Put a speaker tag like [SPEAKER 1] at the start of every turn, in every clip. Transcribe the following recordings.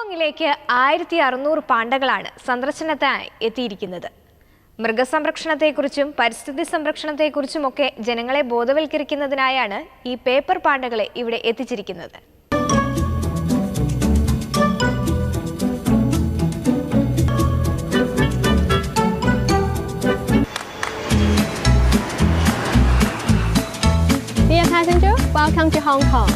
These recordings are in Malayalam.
[SPEAKER 1] ഹോങ്കോങ്ങിലേക്ക് 1600 പാണ്ടകളാണ് സന്ദർശനത്തിനായി എത്തിയിരിക്കുന്നത്. മൃഗസംരക്ഷണത്തെക്കുറിച്ചും പരിസ്ഥിതി സംരക്ഷണത്തെക്കുറിച്ചുമൊക്കെ ജനങ്ങളെ ബോധവൽക്കരിക്കുന്നതിനായാണ് ഈ പേപ്പർ പാണ്ടകളെ ഇവിടെ എത്തിച്ചിരിക്കുന്നത്.
[SPEAKER 2] Dear passenger, welcome to Hong Kong.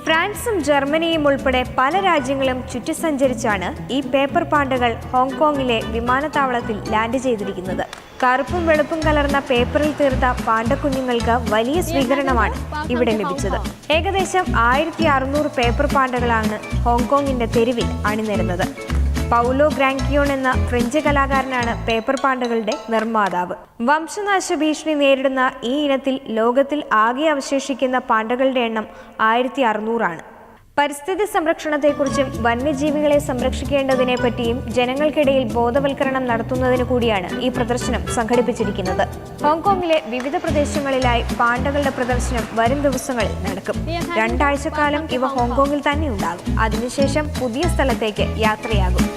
[SPEAKER 1] ഫ്രാൻസും ജർമ്മനിയും ഉൾപ്പെടെ പല രാജ്യങ്ങളും ചുറ്റിസഞ്ചരിച്ചാണ് ഈ പേപ്പർ പാണ്ടകൾ ഹോങ്കോങ്ങിലെ വിമാനത്താവളത്തിൽ ലാൻഡ് ചെയ്തിരിക്കുന്നത്. കറുപ്പും വെളുപ്പും കലർന്ന പേപ്പറിൽ തീർത്ത പാണ്ടക്കുഞ്ഞുങ്ങൾക്ക് വലിയ സ്വീകരണമാണ് ഇവിടെ ലഭിച്ചത്. ഏകദേശം 1600 പേപ്പർ പാണ്ടകളാണ് ഹോങ്കോങ്ങിന്റെ തെരുവിൽ അണിനിരുന്നത്. പൗലോ ഗ്രാങ്കിയോൺ എന്ന ഫ്രഞ്ച് കലാകാരനാണ് പേപ്പർ പാണ്ടകളുടെ നിർമ്മാതാവ്. വംശനാശ ഭീഷണി നേരിടുന്ന ഈ ഇനത്തിൽ ലോകത്തിൽ ആകെ അവശേഷിക്കുന്ന പാണ്ടകളുടെ എണ്ണം 1600 ആണ്. പരിസ്ഥിതി സംരക്ഷണത്തെക്കുറിച്ചും വന്യജീവികളെ സംരക്ഷിക്കേണ്ടതിനെ പറ്റിയും ജനങ്ങൾക്കിടയിൽ ബോധവൽക്കരണം നടത്തുന്നതിന് കൂടിയാണ് ഈ പ്രദർശനം സംഘടിപ്പിച്ചിരിക്കുന്നത്. ഹോങ്കോങ്ങിലെ വിവിധ പ്രദേശങ്ങളിലായി പാണ്ടകളുടെ പ്രദർശനം വരും ദിവസങ്ങളിൽ നടക്കും. 2 ആഴ്ചക്കാലം ഇവ ഹോങ്കോങ്ങിൽ തന്നെ ഉണ്ടാകും. അതിനുശേഷം പുതിയ സ്ഥലത്തേക്ക് യാത്രയാകും.